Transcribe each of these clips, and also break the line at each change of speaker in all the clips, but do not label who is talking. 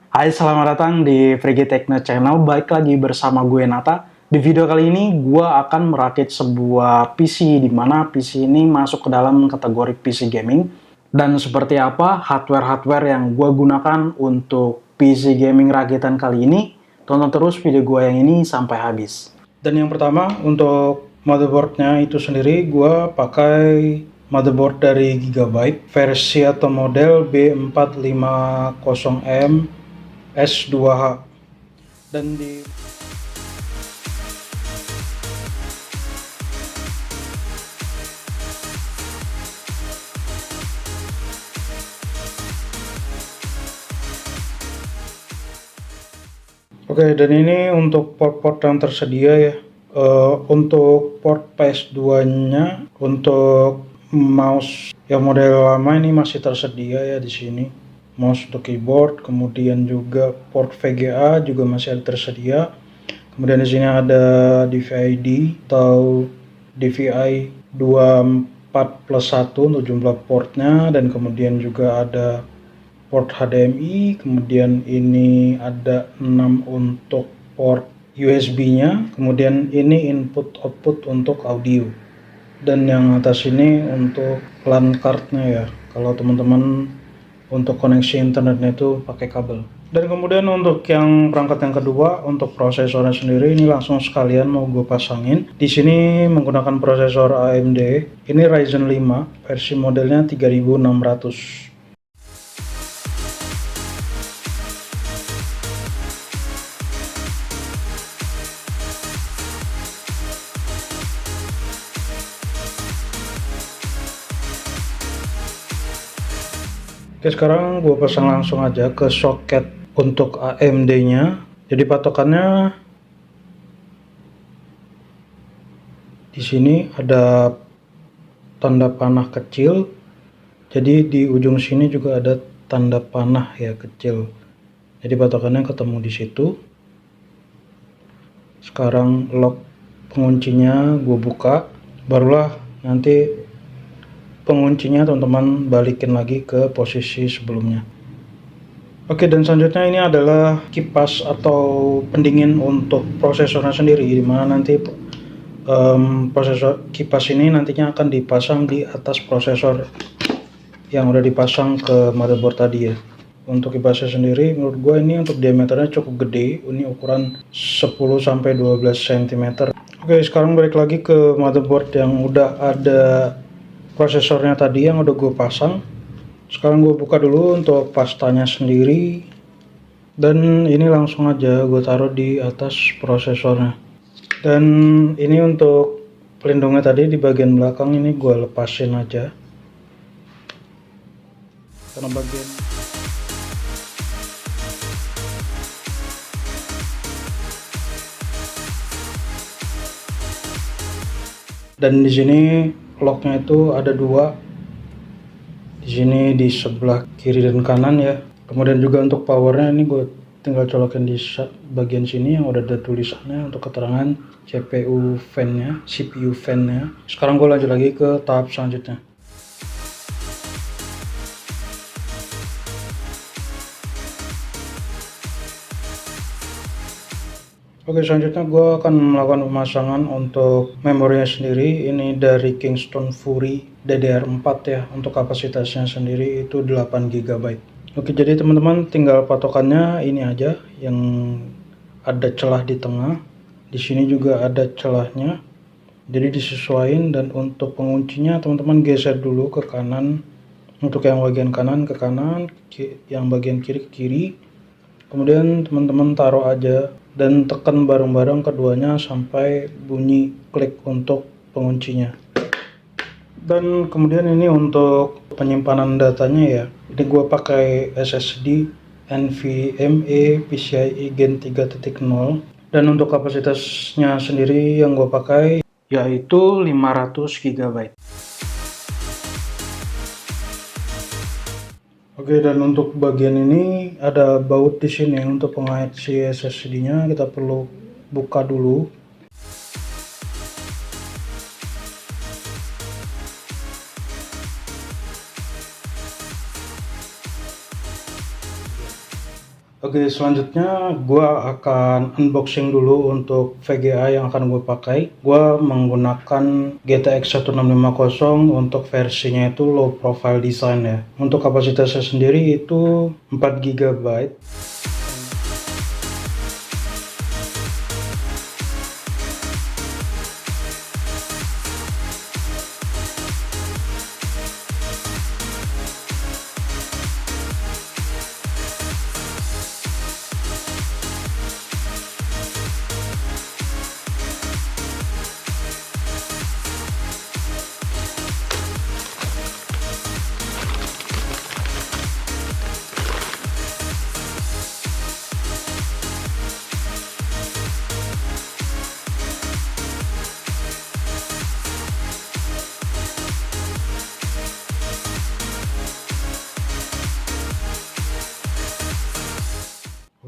Hai, selamat datang di Frigi Techno Channel. Balik lagi bersama gue Nata. Di video kali ini, gue akan merakit sebuah PC, di mana PC ini masuk ke dalam kategori PC gaming. Dan seperti apa hardware-hardware yang gue gunakan untuk PC gaming rakitan kali ini, tonton terus video gue yang ini sampai habis. Dan yang pertama, untuk motherboardnya itu sendiri, gue pakai motherboard dari Gigabyte, versi atau model B450M S2H. Dan di Oke, dan ini untuk port-port yang tersedia ya. Untuk port PS2-nya, untuk mouse yang model lama ini masih tersedia ya di sini. Mouse untuk keyboard, kemudian juga port VGA juga masih ada tersedia. Kemudian di sini ada DVI-D atau DVI 24+1 untuk jumlah portnya, dan kemudian juga ada port HDMI, kemudian ini ada 6 untuk port USB-nya, kemudian ini input output untuk audio, dan yang atas ini untuk LAN card-nya ya, kalau teman-teman untuk koneksi internetnya itu pakai kabel. Dan kemudian untuk yang perangkat yang kedua, untuk prosesornya sendiri ini langsung sekalian mau gue pasangin. Di sini menggunakan prosesor AMD, ini Ryzen 5 versi modelnya 3600. Oke, sekarang gue pasang langsung aja ke soket untuk AMD-nya. Jadi patokannya di sini ada tanda panah kecil. Jadi di ujung sini juga ada tanda panah ya kecil. Jadi patokannya ketemu di situ. Sekarang lock penguncinya gue buka, barulah nanti penguncinya teman-teman balikin lagi ke posisi sebelumnya. Oke, dan selanjutnya ini adalah kipas atau pendingin untuk prosesornya sendiri, dimana nanti prosesor kipas ini nantinya akan dipasang di atas prosesor yang udah dipasang ke motherboard tadi ya. Untuk kipasnya sendiri menurut gue ini untuk diameternya cukup gede, ini ukuran 10-12 cm. Oke, sekarang balik lagi ke motherboard yang udah ada prosesornya tadi yang udah gue pasang. Sekarang gue buka dulu untuk pastanya sendiri, dan ini langsung aja gue taruh di atas prosesornya. Dan ini untuk pelindungnya tadi di bagian belakang ini gue lepasin aja, karena bagian dan di sini locknya itu ada dua, di sini di sebelah kiri dan kanan ya. Kemudian juga untuk powernya ini gue tinggal colokin di bagian sini yang udah ada tulisannya untuk keterangan CPU fan-nya, CPU fan-nya. Sekarang gue lanjut lagi ke tahap selanjutnya. Oke, selanjutnya gue akan melakukan pemasangan untuk memorinya sendiri. Ini dari Kingston Fury DDR4 ya. Untuk kapasitasnya sendiri itu 8 GB. Oke, jadi teman-teman tinggal patokannya ini aja, yang ada celah di tengah. Di sini juga ada celahnya. Jadi disesuaikan, dan untuk penguncinya teman-teman geser dulu ke kanan. Untuk yang bagian kanan ke kanan, yang bagian kiri ke kiri. Kemudian teman-teman taruh aja dan tekan bareng-bareng keduanya sampai bunyi klik untuk penguncinya. Dan kemudian ini untuk penyimpanan datanya ya, ini gue pakai SSD NVMe PCIe Gen 3.0, dan untuk kapasitasnya sendiri yang gue pakai yaitu 500 GB. Oke, dan untuk bagian ini ada baut di sini untuk pengait si SSD-nya, kita perlu buka dulu. Oke, selanjutnya gua akan unboxing dulu untuk VGA yang akan gue pakai. Gua menggunakan GTX 1650 untuk versinya itu low profile design ya. Untuk kapasitasnya sendiri itu 4 GB.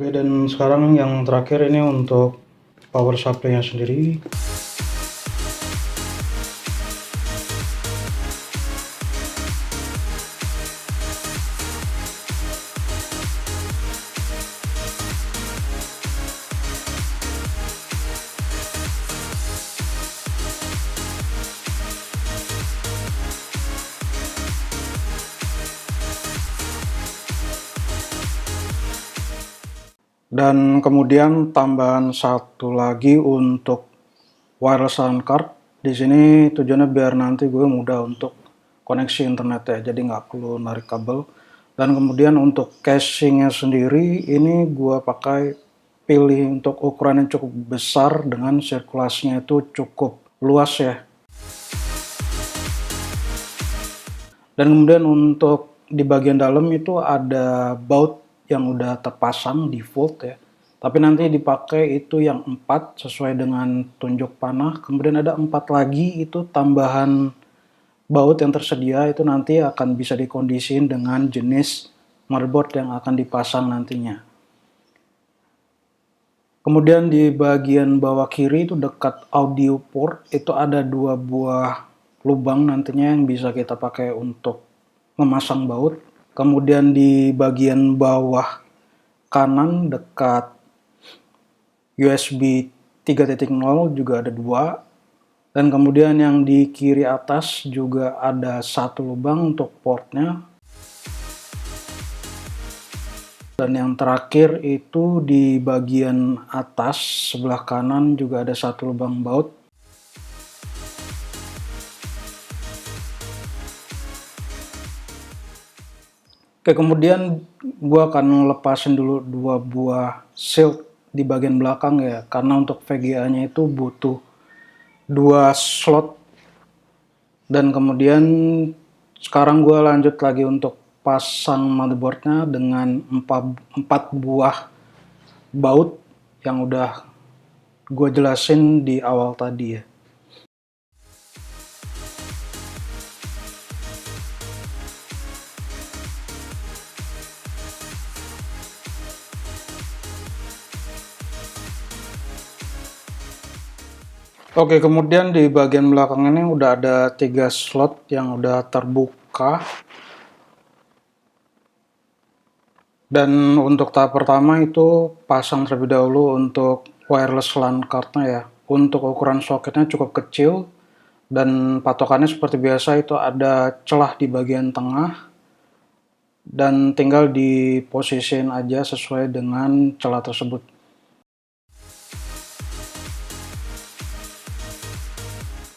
Oke, dan sekarang yang terakhir ini untuk power supply-nya sendiri. Dan kemudian tambahan satu lagi untuk wireless LAN card. Di sini tujuannya biar nanti gue mudah untuk koneksi internet ya, jadi nggak perlu narik kabel. Dan kemudian untuk casingnya sendiri, ini gue pakai pilih untuk ukuran yang cukup besar dengan sirkulasinya itu cukup luas ya. Dan kemudian untuk di bagian dalam itu ada baut yang udah terpasang default ya. Tapi nanti dipakai itu yang 4 sesuai dengan tunjuk panah. Kemudian ada 4 lagi itu tambahan baut yang tersedia, itu nanti akan bisa dikondisiin dengan jenis motherboard yang akan dipasang nantinya. Kemudian di bagian bawah kiri itu dekat audio port itu ada 2 buah lubang nantinya yang bisa kita pakai untuk memasang baut. Kemudian di bagian bawah kanan dekat USB 3.0 juga ada 2. Dan kemudian yang di kiri atas juga ada 1 lubang untuk portnya. Dan yang terakhir itu di bagian atas sebelah kanan juga ada 1 lubang baut. Oke, kemudian gua akan lepasin dulu 2 buah shield di bagian belakang ya, karena untuk VGA-nya itu butuh 2 slot. Dan kemudian sekarang gua lanjut lagi untuk pasang motherboardnya dengan 4 buah baut yang udah gue jelasin di awal tadi ya. Oke, kemudian di bagian belakang ini udah ada 3 slot yang udah terbuka. Dan untuk tahap pertama itu pasang terlebih dahulu untuk wireless LAN cardnya ya. Untuk ukuran soketnya cukup kecil dan patokannya seperti biasa itu ada celah di bagian tengah dan tinggal diposisiin aja sesuai dengan celah tersebut.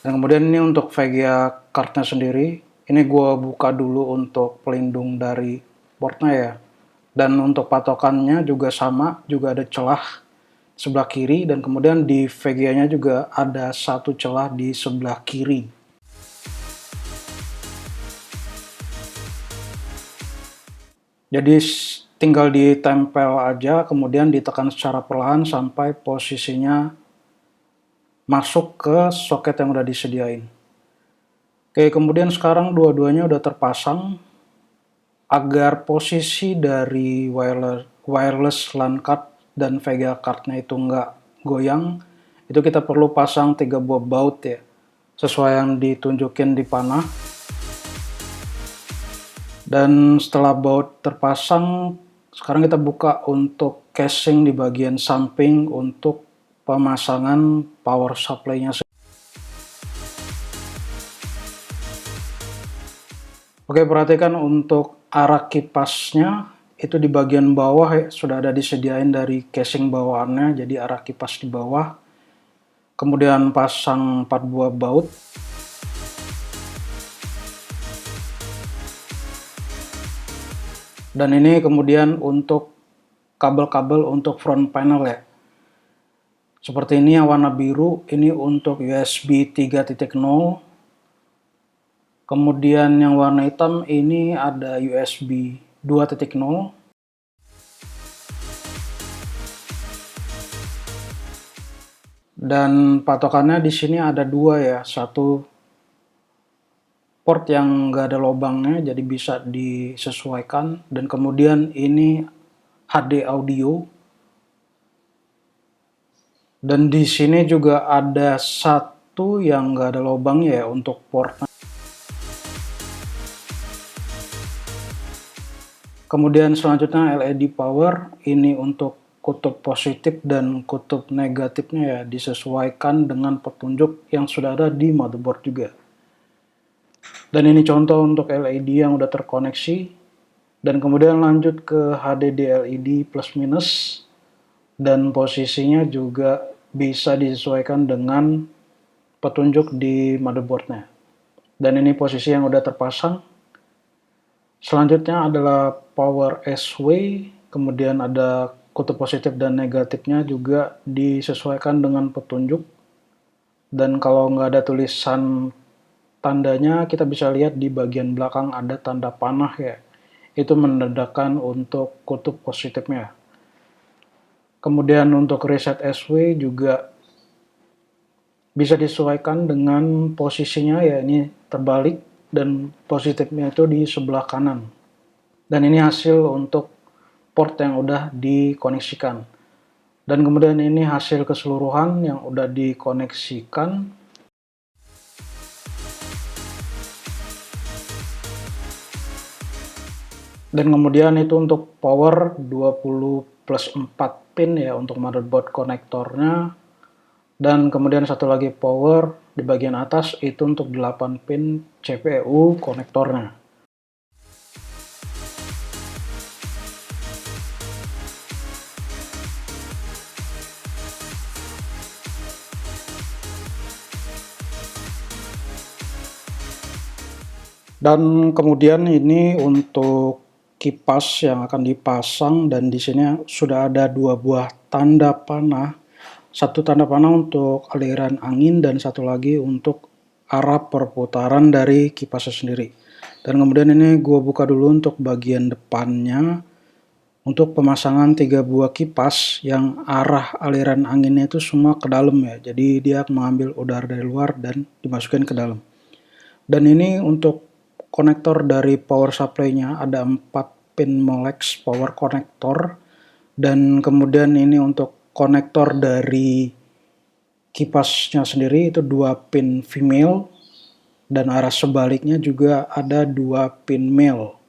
Dan kemudian ini untuk VGA cardnya sendiri, ini gue buka dulu untuk pelindung dari portnya ya. Dan untuk patokannya juga sama, juga ada celah sebelah kiri, dan kemudian di VGA-nya juga ada 1 celah di sebelah kiri. Jadi tinggal ditempel aja, kemudian ditekan secara perlahan sampai posisinya masuk ke soket yang udah disediain. Oke, kemudian sekarang dua-duanya udah terpasang. Agar posisi dari wireless LAN card dan VGA cardnya itu nggak goyang, itu kita perlu pasang 3 buah baut ya, sesuai yang ditunjukin di panah. Dan setelah baut terpasang, Sekarang kita buka untuk casing di bagian samping untuk pemasangan power supply-nya. Oke, perhatikan untuk arah kipasnya itu di bagian bawah ya, sudah ada disediain dari casing bawaannya, jadi arah kipas di bawah. Kemudian pasang 4 buah baut. Dan ini kemudian untuk kabel-kabel untuk front panel ya. Seperti ini yang warna biru, ini untuk USB 3.0. Kemudian yang warna hitam ini ada USB 2.0. Dan patokannya di sini ada dua ya, satu port yang nggak ada lubangnya jadi bisa disesuaikan, dan kemudian ini HD audio, dan di sini juga ada satu yang nggak ada lubangnya ya untuk portnya. Kemudian selanjutnya LED power, ini untuk kutub positif dan kutub negatifnya ya disesuaikan dengan petunjuk yang sudah ada di motherboard juga. Dan ini contoh untuk LED yang udah terkoneksi. Dan kemudian lanjut ke HDD LED plus minus, dan posisinya juga bisa disesuaikan dengan petunjuk di motherboardnya. Dan ini posisi yang udah terpasang. Selanjutnya adalah power S-way, kemudian ada kutub positif dan negatifnya juga disesuaikan dengan petunjuk. Dan kalau nggak ada tulisan tandanya, kita bisa lihat di bagian belakang ada tanda panah ya. Itu menandakan untuk kutub positifnya. Kemudian untuk reset S-way juga bisa disesuaikan dengan posisinya ya, ini terbalik dan positifnya itu di sebelah kanan. Dan ini hasil untuk port yang udah dikoneksikan. Dan kemudian ini hasil keseluruhan yang udah dikoneksikan. Dan kemudian itu untuk power 20 plus 4 pin ya untuk motherboard konektornya. Dan kemudian satu lagi power di bagian atas itu untuk 8 pin CPU konektornya. Dan kemudian ini untuk kipas yang akan dipasang, dan di sini sudah ada dua buah tanda panah. Satu tanda panah untuk aliran angin dan satu lagi untuk arah perputaran dari kipasnya sendiri. Dan kemudian ini gue buka dulu untuk bagian depannya. Untuk pemasangan 3 buah kipas yang arah aliran anginnya itu semua ke dalam ya. Jadi dia mengambil udara dari luar dan dimasukkan ke dalam. Dan ini untuk konektor dari power supply-nya ada 4 pin Molex power connector, dan kemudian ini untuk konektor dari kipasnya sendiri itu 2 pin female, dan arah sebaliknya juga ada 2 pin male.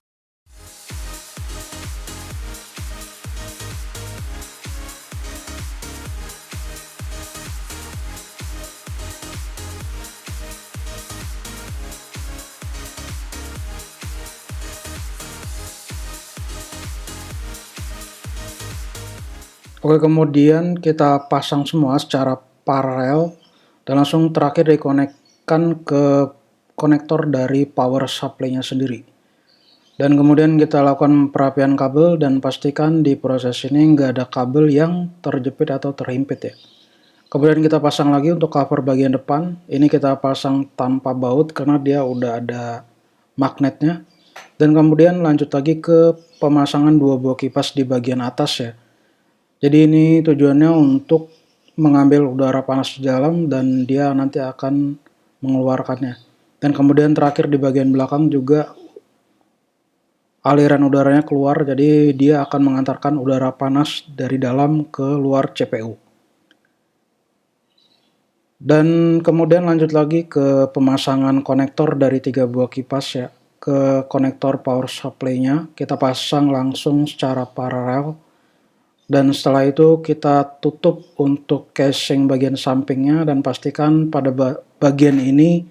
Oke, kemudian kita pasang semua secara paralel dan langsung terakhir dikonekkan ke konektor dari power supply-nya sendiri. Dan kemudian kita lakukan perapian kabel dan pastikan di proses ini nggak ada kabel yang terjepit atau terhimpit ya. Kemudian kita pasang lagi untuk cover bagian depan. Ini kita pasang tanpa baut karena dia udah ada magnetnya. Dan kemudian lanjut lagi ke pemasangan 2 buah kipas di bagian atas ya. Jadi ini tujuannya untuk mengambil udara panas di dalam dan dia nanti akan mengeluarkannya. Dan kemudian terakhir di bagian belakang juga aliran udaranya keluar, jadi dia akan mengantarkan udara panas dari dalam ke luar CPU. Dan kemudian lanjut lagi ke pemasangan konektor dari 3 buah kipas ya. ke konektor power supply-nya, kita pasang langsung secara paralel. Dan setelah itu kita tutup untuk casing bagian sampingnya dan pastikan pada bagian ini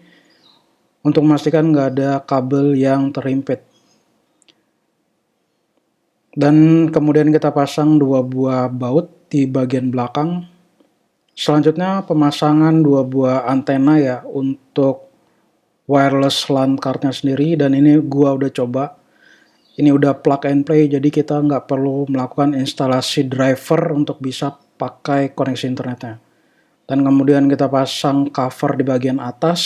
untuk memastikan nggak ada kabel yang terimpit. Dan kemudian kita pasang 2 buah baut di bagian belakang. Selanjutnya pemasangan 2 buah antena ya untuk wireless LAN cardnya sendiri, dan ini gua udah coba. Ini udah plug and play, jadi kita nggak perlu melakukan instalasi driver untuk bisa pakai koneksi internetnya. Dan kemudian kita pasang cover di bagian atas,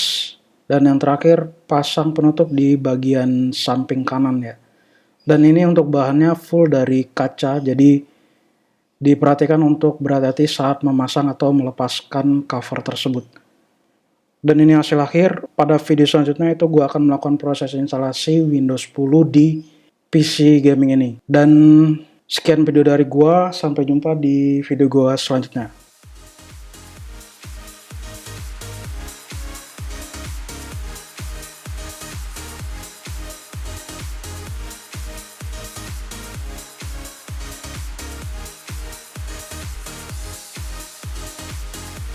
dan yang terakhir pasang penutup di bagian samping kanan ya. Dan ini untuk bahannya full dari kaca, jadi diperhatikan untuk berhati-hati saat memasang atau melepaskan cover tersebut. Dan ini hasil akhir. Pada video selanjutnya itu gue akan melakukan proses instalasi Windows 10 di PC gaming ini. Dan sekian video dari gue, sampai jumpa di video gue selanjutnya.